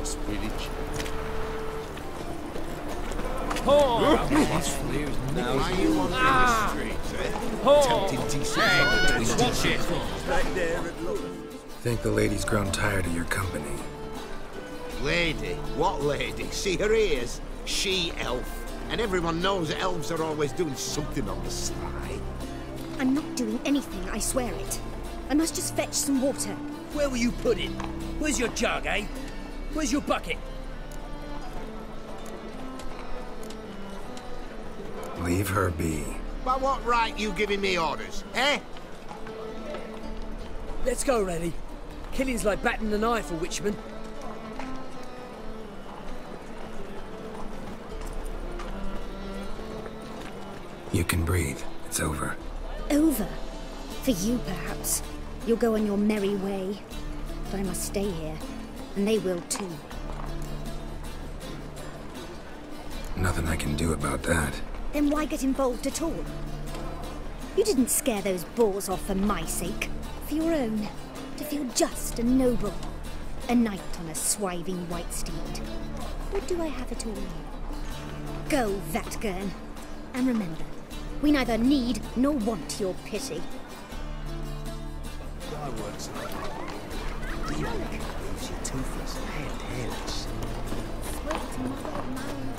lost village. Oh! Now you on the streets, eh? Watch it! Right there at London. Think the lady's grown tired of your company. Lady? What lady? See her ears? She-elf. And everyone knows that elves are always doing something on the sly. I'm not doing anything, I swear it. I must just fetch some water. Where will you put it? Where's your jug, eh? Where's your bucket? Leave her be. By what right you giving me orders, eh? Let's go, Reddy. Killing's like batting an eye for witchmen. You can breathe. It's over. Over? For you, perhaps. You'll go on your merry way. But I must stay here. And they will too. Nothing I can do about that. Then why get involved at all? You didn't scare those boars off for my sake. For your own. To feel just and noble. A knight on a swiving white steed. Or do I have it all? Go, Vatgern. And remember, we neither need nor want your pity. Toothless and hairless. Swift mother of mine.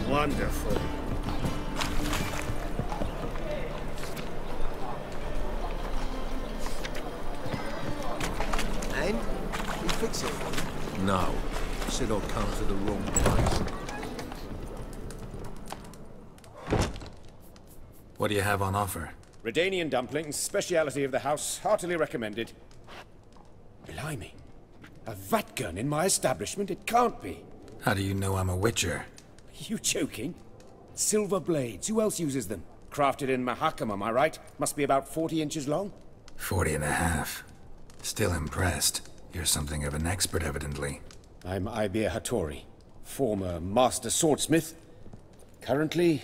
Wonderful. And? You fix it for me? No. Said I'd come to the wrong place. What do you have on offer? Redanian dumplings, speciality of the house, heartily recommended. Blimey. A vatgun in my establishment? It can't be. How do you know I'm a witcher? Are you joking? Silver blades, who else uses them? Crafted in Mahakam, am I right? Must be about 40 inches long? 40 and a half. Still impressed. You're something of an expert, evidently. I'm Ibir Hattori, former master swordsmith. Currently,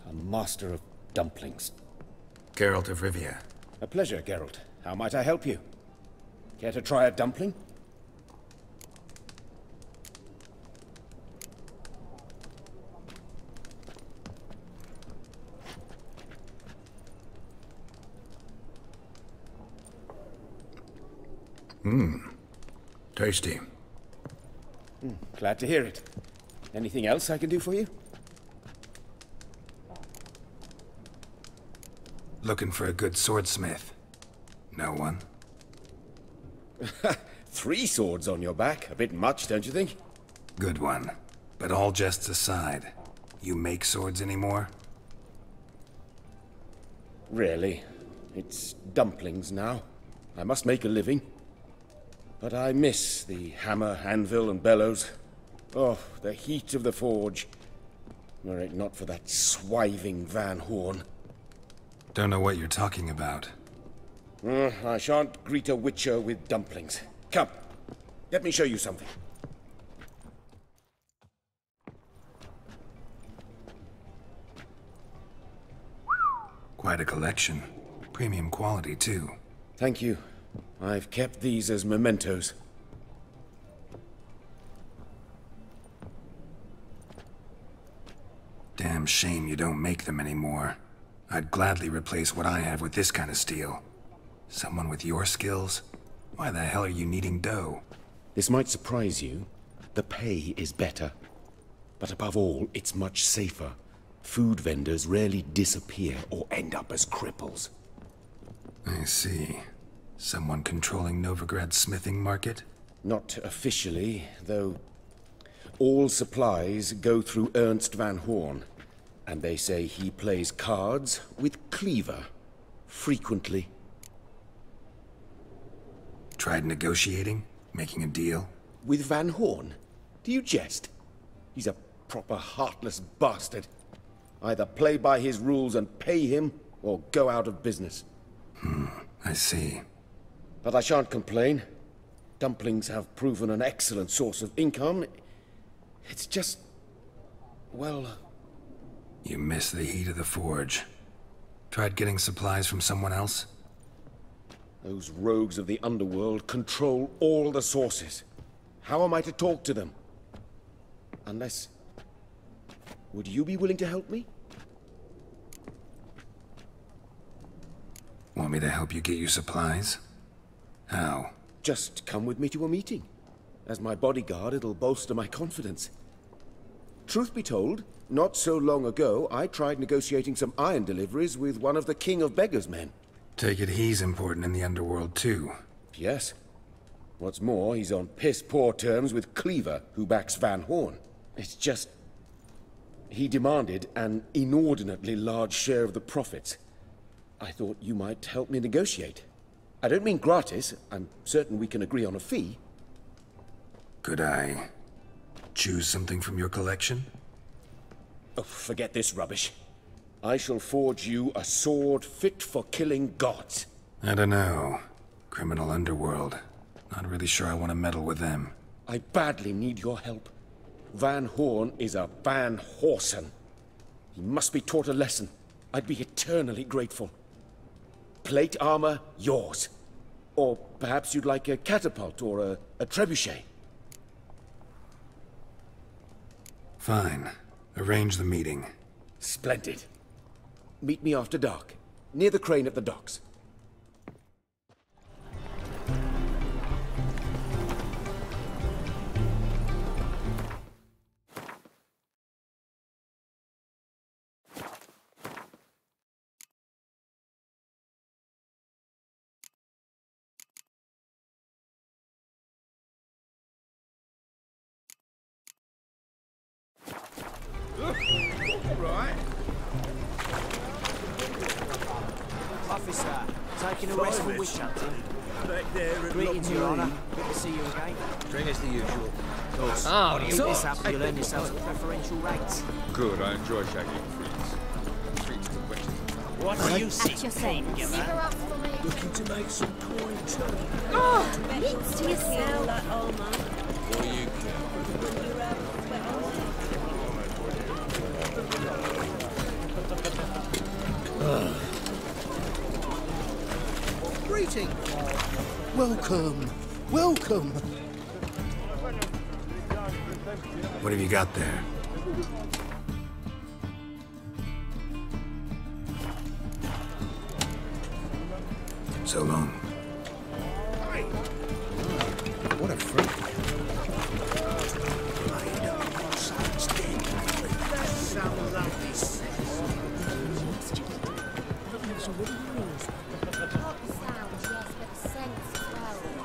a master of dumplings. Geralt of Rivia. A pleasure, Geralt. How might I help you? Care to try a dumpling? Tasty. Glad to hear it. Anything else I can do for you? Looking for a good swordsmith. No one? 3 swords on your back. A bit much, don't you think? Good one. But all jests aside, you make swords anymore? Really. It's dumplings now. I must make a living. But I miss the hammer, anvil, and bellows. Oh, the heat of the forge. Were it not for that swiving Van Horn. Don't know what you're talking about. I shan't greet a witcher with dumplings. Come, let me show you something. Quite a collection. Premium quality, too. Thank you. I've kept these as mementos. Damn shame you don't make them anymore. I'd gladly replace what I have with this kind of steel. Someone with your skills? Why the hell are you needing dough? This might surprise you. The pay is better. But above all, it's much safer. Food vendors rarely disappear or end up as cripples. I see. Someone controlling Novigrad's smithing market? Not officially, though all supplies go through Ernst Van Horn. And they say he plays cards with Cleaver. Frequently. Tried negotiating? Making a deal? With Van Horn? Do you jest? He's a proper heartless bastard. Either play by his rules and pay him, or go out of business. I see. But I shan't complain. Dumplings have proven an excellent source of income. It's just... well... You miss the heat of the forge. Tried getting supplies from someone else? Those rogues of the underworld control all the sources. How am I to talk to them? Unless... Would you be willing to help me? Want me to help you get you supplies? How? Just come with me to a meeting. As my bodyguard, it'll bolster my confidence. Truth be told, not so long ago, I tried negotiating some iron deliveries with one of the King of Beggars' men. Take it he's important in the underworld, too. Yes. What's more, he's on piss-poor terms with Cleaver, who backs Van Horn. It's just... He demanded an inordinately large share of the profits. I thought you might help me negotiate. I don't mean gratis. I'm certain we can agree on a fee. Could I choose something from your collection? Oh, forget this rubbish. I shall forge you a sword fit for killing gods. I don't know. Criminal underworld. Not really sure I want to meddle with them. I badly need your help. Van Horn is a Van Horsen. He must be taught a lesson. I'd be eternally grateful. Plate armor, yours. Or perhaps you'd like a catapult or a trebuchet. Fine. Arrange the meeting. Splendid. Meet me after dark, near the crane at the docks. Officer, taking a rest from witch hunting. Back there at Greetings, Your Honour. Good to see you again. Bring us the usual. Oh, you this up, you'll earn yourselves preferential rates. Good, I enjoy shagging freaks. Freaks to questions. What do you At seek, your King? service. Looking to make some coin, too. It's to yourself. What do you care? Greeting. Welcome. Welcome. What have you got there? So long. What a freak.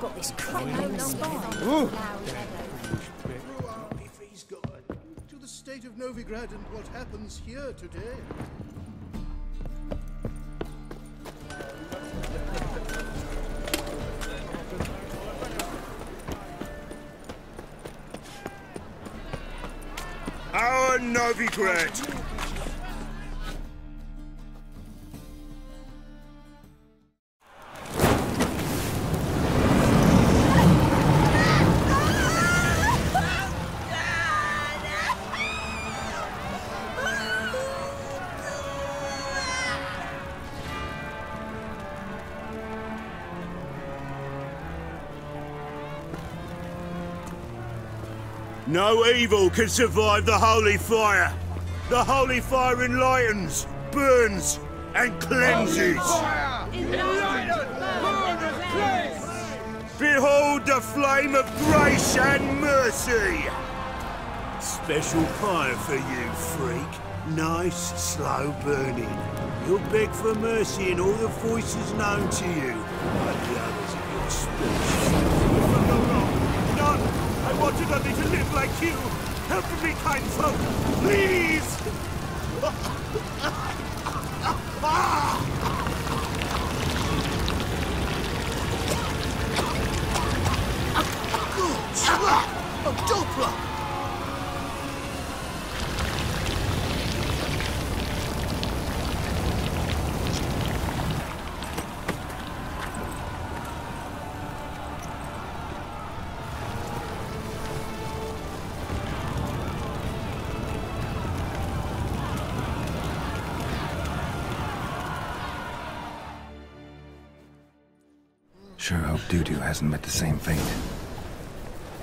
Got this cracking spine. If he's got to the state of Novigrad and what happens here today. Our Novigrad! No evil can survive the holy fire. The holy fire enlightens, burns, and cleanses. Behold the flame of grace and mercy. Special fire for you, freak. Nice, slow burning. You'll beg for mercy in all the voices known to you, like the others of your species. None! I wanted only to live like you! Help me, kind folk! Please! Good slap! A Doppler! Sure hope Dudu hasn't met the same fate.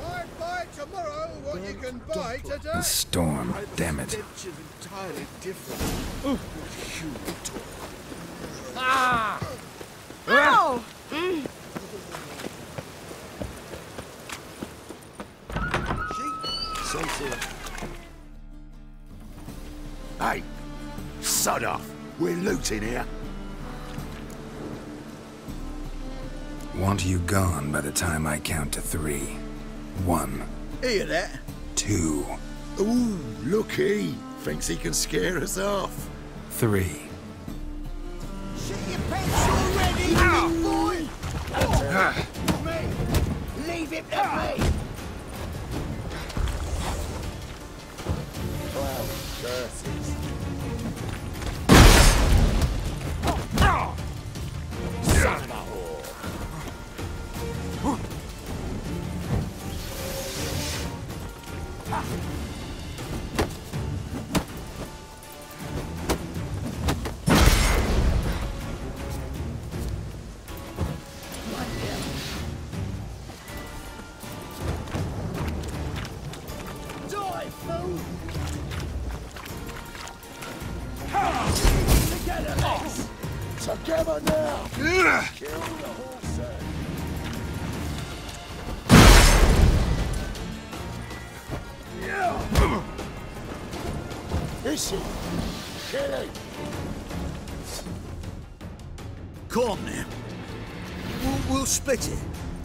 I'd buy tomorrow what you can buy today. A storm, damn it. Entirely different. Ow! Hey, sod off. We're looting here. Want you gone by the time I count to 3. 1. Hear that? 2. Ooh, looky. Thinks he can scare us off. 3. Shit your pants already, big boy! Me! Leave it to me! Well, curses. Son of a whore! Die, fool! Together, legs! Together now! Kill the horse! Is he? Kill him! Calm now. We'll split it.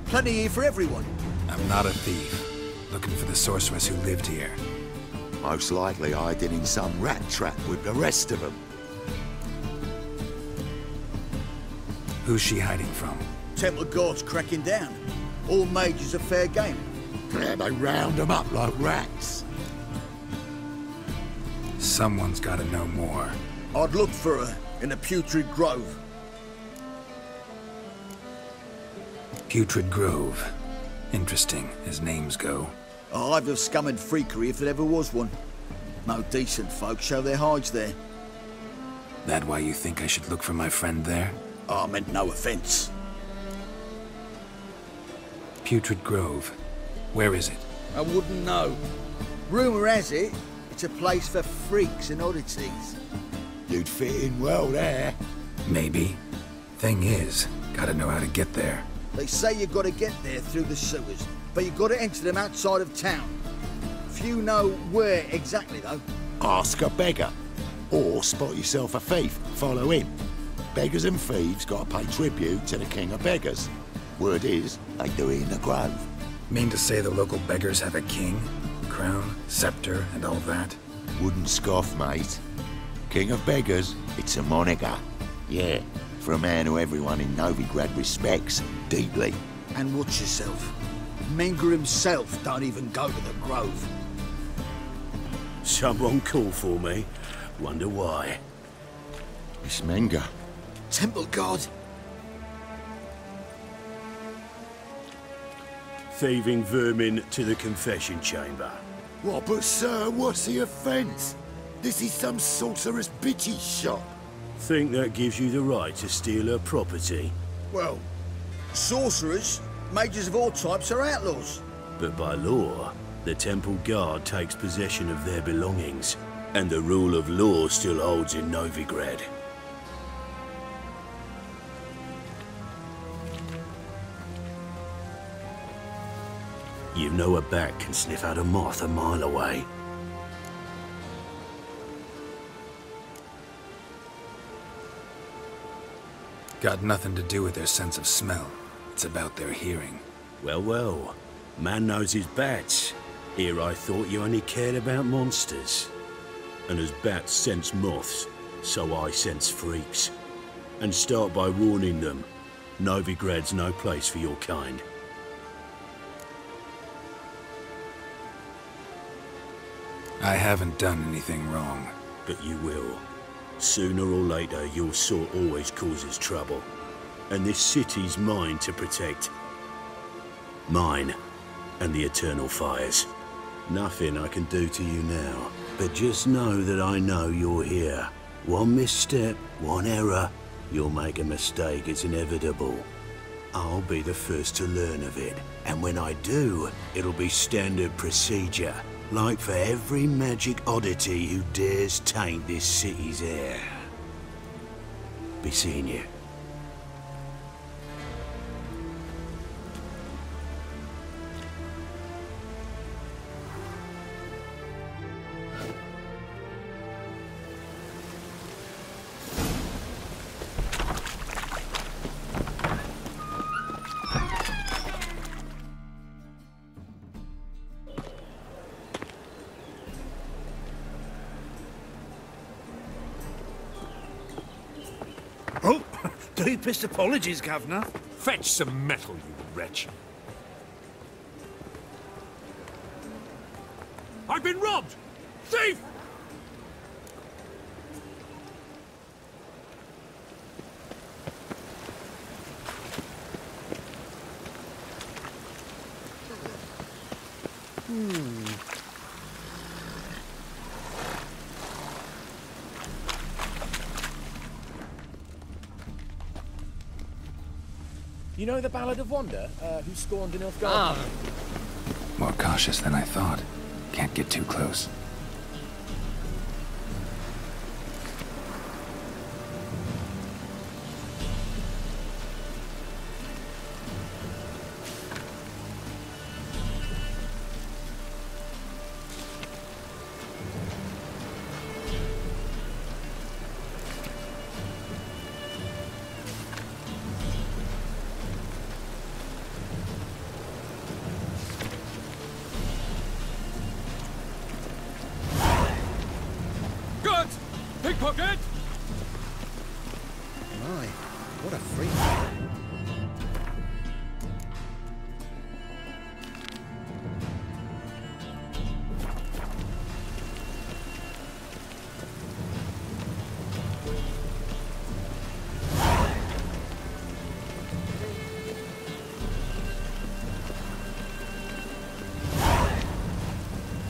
Plenty here for everyone. I'm not a thief. Looking for the sorceress who lived here. Most likely hiding in some rat trap with the rest of them. Who's she hiding from? Temple guards cracking down. All mages are fair game. Yeah, they round them up like rats. Someone's gotta know more. I'd look for her in the Putrid Grove. Putrid Grove. Interesting, as names go. A hive of scum and freakery if there ever was one. No decent folk show their hides there. That why you think I should look for my friend there? I meant no offence. Putrid Grove. Where is it? I wouldn't know. Rumour has it, it's a place for freaks and oddities. You'd fit in well there. Maybe. Thing is, gotta know how to get there. They say you gotta get there through the sewers, but you gotta enter them outside of town. Few know where exactly, though. Ask a beggar. Or spot yourself a thief. Follow him. Beggars and thieves gotta pay tribute to the king of beggars. Word is, they do it in the grove. Mean to say the local beggars have a king? Crown, scepter, and all that? Wouldn't scoff, mate. King of beggars, it's a moniker. Yeah, for a man who everyone in Novigrad respects deeply. And watch yourself. Menger himself don't even go to the grove. Someone call for me. Wonder why. It's Menger. Temple guard. Thieving vermin to the confession chamber. What, but sir, what's the offence? This is some sorcerer's bitchy shop. Think that gives you the right to steal her property? Well, sorcerers, mages of all types are outlaws. But by law, the temple guard takes possession of their belongings, and the rule of law still holds in Novigrad. You know a bat can sniff out a moth a mile away. Got nothing to do with their sense of smell. It's about their hearing. Well, well. Man knows his bats. Here I thought you only cared about monsters. And as bats sense moths, so I sense freaks. And start by warning them. Novigrad's no place for your kind. I haven't done anything wrong. But you will. Sooner or later, your sort always causes trouble. And this city's mine to protect. Mine and the eternal fires. Nothing I can do to you now. But just know that I know you're here. One misstep, one error, you'll make a mistake, it's inevitable. I'll be the first to learn of it. And when I do, it'll be standard procedure. Like for every magic oddity who dares taint this city's air. Be seeing you. Oh, deepest apologies, Governor. Fetch some metal, you wretch. I've been robbed! Thief! You know the Ballad of Wanda, who scorned in Nilfgaard? More cautious than I thought. Can't get too close. Pickpocket! My, what a freak.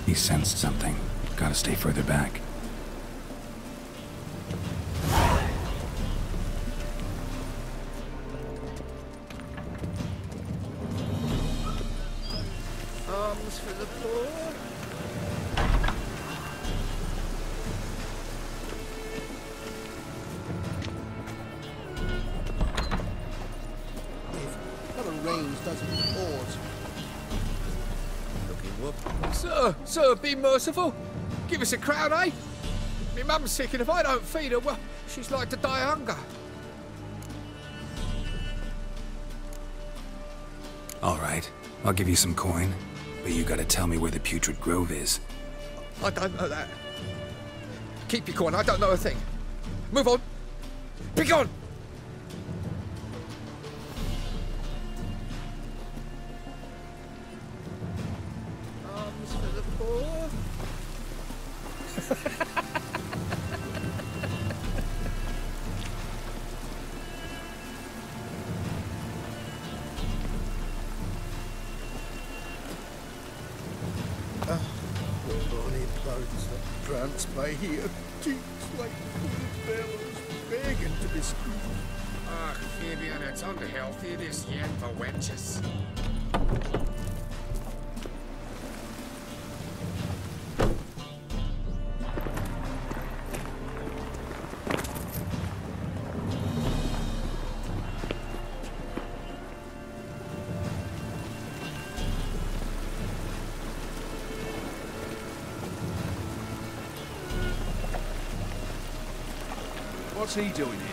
He sensed something. Gotta stay further back. Arms for the poor. If not arranged, doesn't pause. Looking whoop. Sir, be merciful. Give us a crown, eh? My mum's sick, and if I don't feed her, well, she's like to die of hunger. All right, I'll give you some coin, but you gotta tell me where the Putrid Grove is. I don't know that. Keep your coin, I don't know a thing. Move on. Be gone! Arms for the poor. Prance by here, cheeks like full bellows, begging to be squeezed. Ah, Fabian, it's unhealthy this yet for wenches. What's he doing here?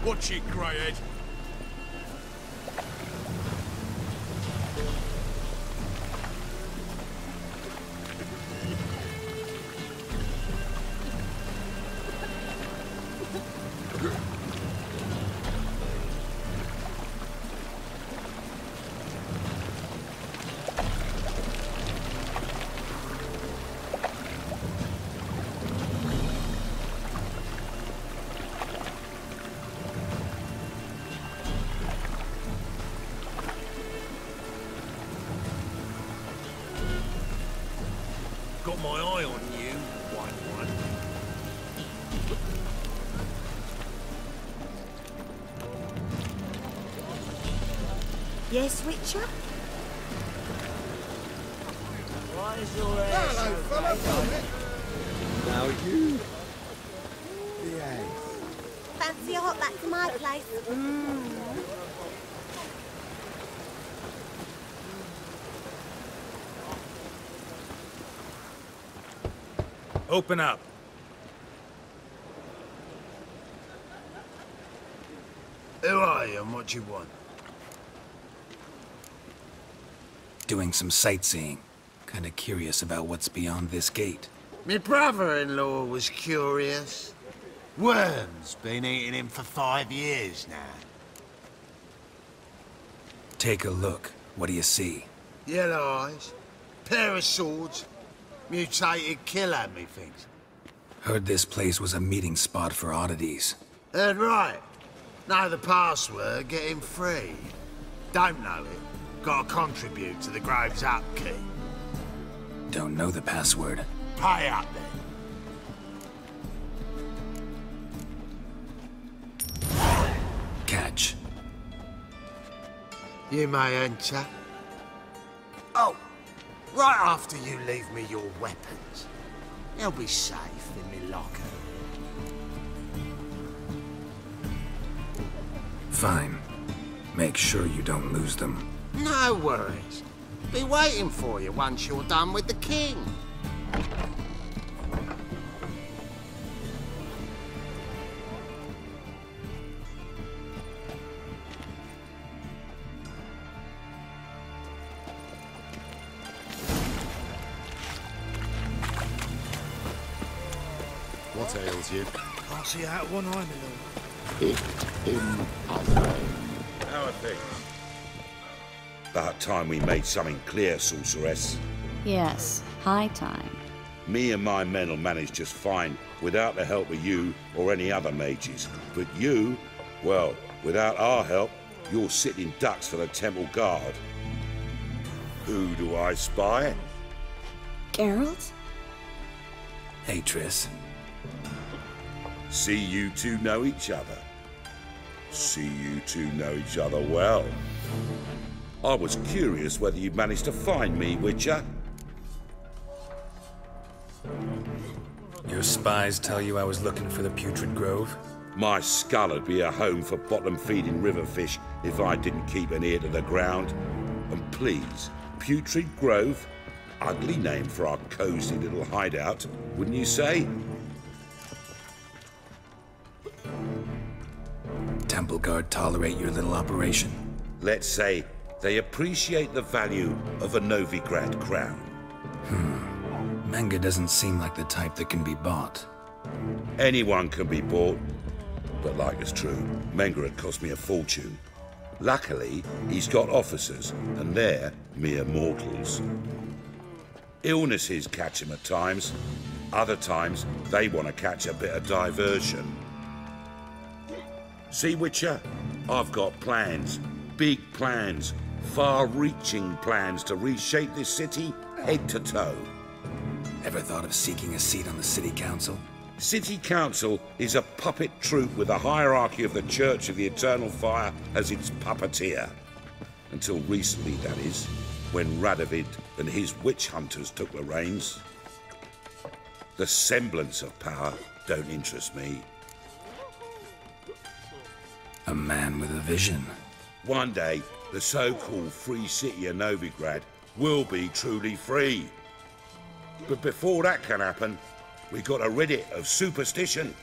Watch it, greyhead. my eye on you, white one. Yes, Witcher? Why is your hair Now you. Fancy a hot back to my place? Open up. Who are you and what do you want? Doing some sightseeing. Kinda curious about what's beyond this gate. My brother-in-law was curious. Worms been eating him for 5 years now. Take a look. What do you see? Yellow eyes, pair of swords, mutated killer, methinks. Heard this place was a meeting spot for oddities. Heard right. Know the password, get him free. Don't know it, gotta contribute to the Grove's upkeep. Don't know the password. Pay up then. Catch. You may enter. Oh, right after you leave me your weapons. They'll be safe in me locker. Fine. Make sure you don't lose them. No worries. Be waiting for you once you're done with the king. What ails you? Can't see out one eye, my lord. How are things? About time we made something clear, sorceress. Yes, high time. Me and my men will manage just fine without the help of you or any other mages. But you, well, without our help, you're sitting ducks for the temple guard. Who do I spy? Geralt? Hey, Triss. See you two know each other. See you two know each other well. I was curious whether you'd managed to find me, Witcher. Your spies tell you I was looking for the Putrid Grove? My skull would be a home for bottom-feeding river fish if I didn't keep an ear to the ground. And please, Putrid Grove? Ugly name for our cozy little hideout, wouldn't you say? Temple Guard tolerate your little operation? Let's say they appreciate the value of a Novigrad crown. Manga doesn't seem like the type that can be bought. Anyone can be bought, but like it's true, Menga had cost me a fortune. Luckily, he's got officers, and they're mere mortals. Illnesses catch him at times. Other times, they want to catch a bit of diversion. See, Witcher? I've got plans. Big plans. Far-reaching plans to reshape this city head to toe. Ever thought of seeking a seat on the city council? City Council is a puppet troupe with the hierarchy of the Church of the Eternal Fire as its puppeteer. Until recently, that is, when Radovid and his witch hunters took the reins. The semblance of power don't interest me. A man with a vision. One day, the so-called free city of Novigrad will be truly free. But before that can happen, we got to rid it of superstition,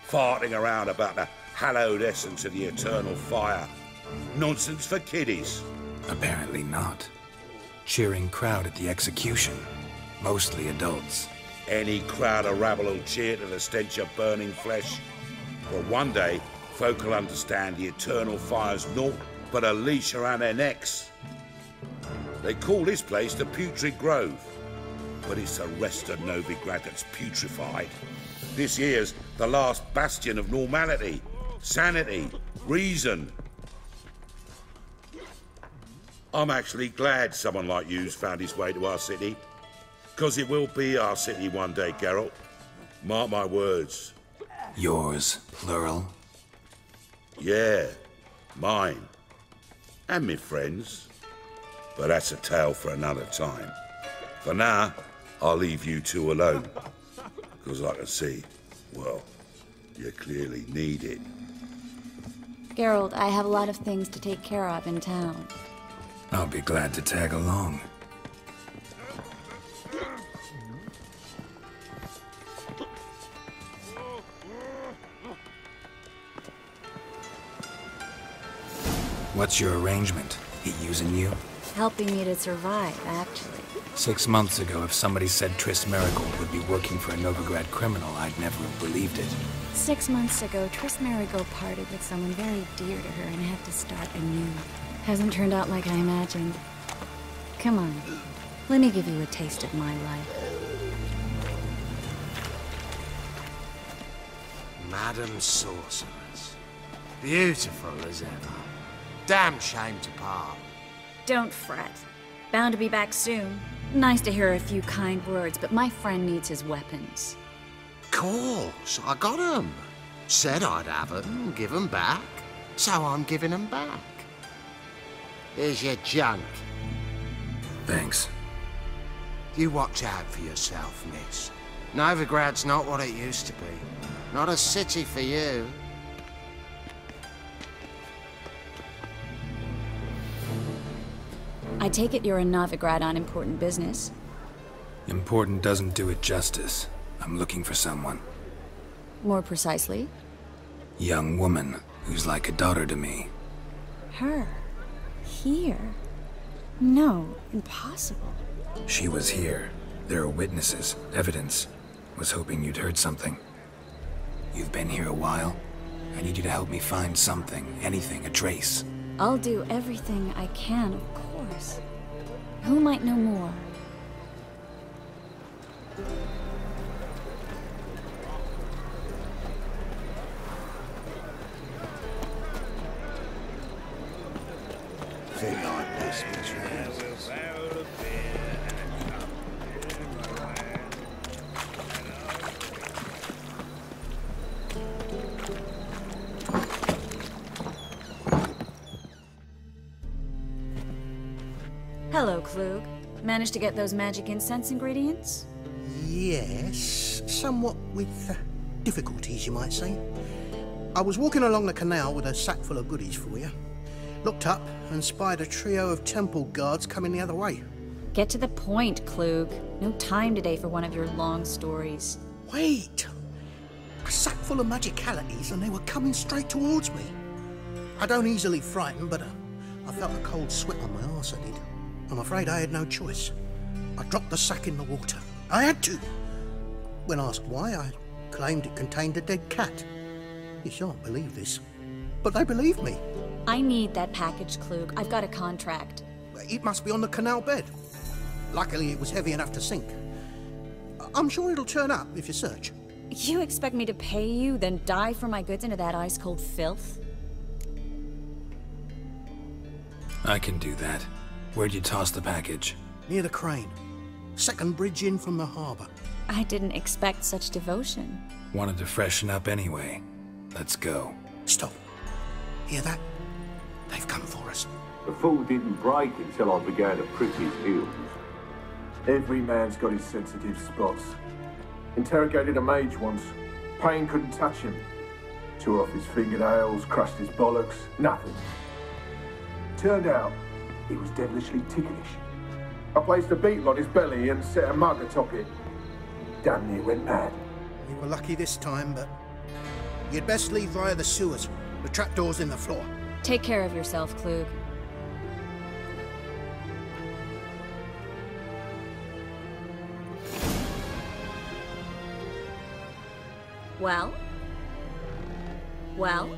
farting around about the hallowed essence of the eternal fire. Nonsense for kiddies. Apparently not. Cheering crowd at the execution. Mostly adults. Any crowd of rabble will cheer to the stench of burning flesh. But one day, folk will understand the eternal fire's naught but a leash around their necks. They call this place the Putrid Grove, but it's the rest of Novigrad that's putrefied. This here's the last bastion of normality, sanity, reason. I'm actually glad someone like you's found his way to our city. 'Cause it will be our city one day, Geralt. Mark my words. Yours, plural? Yeah, mine. And me friends. But that's a tale for another time. For now, I'll leave you two alone. 'Cause I can see, well, you clearly need it. Geralt, I have a lot of things to take care of in town. I'll be glad to tag along. What's your arrangement? He using you? Helping me to survive, actually. 6 months ago, if somebody said Triss Merigold would be working for a Novigrad criminal, I'd never have believed it. 6 months ago, Triss Merigold parted with someone very dear to her and had to start anew. Hasn't turned out like I imagined. Come on, let me give you a taste of my life. Madam Sorceress. Beautiful as ever. Damn shame to part. Don't fret. Bound to be back soon. Nice to hear a few kind words, but my friend needs his weapons. Course, I got 'em. Said I'd have 'em and give 'em back. So I'm giving 'em back. Here's your junk. Thanks. You watch out for yourself, miss. Novigrad's not what it used to be. Not a city for you. I take it you're in Novigrad on important business. Important doesn't do it justice. I'm looking for someone. More precisely? Young woman who's like a daughter to me. Her? Here? No, impossible. She was here. There are witnesses, evidence. Was hoping you'd heard something. You've been here a while. I need you to help me find something, anything, a trace. I'll do everything I can, of course. Who might know more? Feel like this, Pyres. Hello, Klug. Managed to get those magic incense ingredients? Yes, somewhat with difficulties, you might say. I was walking along the canal with a sack full of goodies for you. Looked up and spied a trio of temple guards coming the other way. Get to the point, Klug. No time today for one of your long stories. Wait! A sack full of magicalities and they were coming straight towards me. I don't easily frighten, but I felt a cold sweat on my arse, I did. I'm afraid I had no choice. I dropped the sack in the water. I had to. When asked why, I claimed it contained a dead cat. You shan't believe this, but they believed me. I need that package, Klug. I've got a contract. It must be on the canal bed. Luckily, it was heavy enough to sink. I'm sure it'll turn up if you search. You expect me to pay you, then dive for my goods into that ice-cold filth? I can do that. Where'd you toss the package? Near the crane. Second bridge in from the harbour. I didn't expect such devotion. Wanted to freshen up anyway. Let's go. Stop. Hear that? They've come for us. The fall didn't break until I began to prick his heels. Every man's got his sensitive spots. Interrogated a mage once. Pain couldn't touch him. Tore off his fingernails, crushed his bollocks, nothing. Turned out, he was devilishly ticklish. I placed a beetle on his belly and set a mug atop it. Damn near went mad. You were lucky this time, but you'd best leave via the sewers. The trapdoor's in the floor. Take care of yourself, Klug. Well? Well?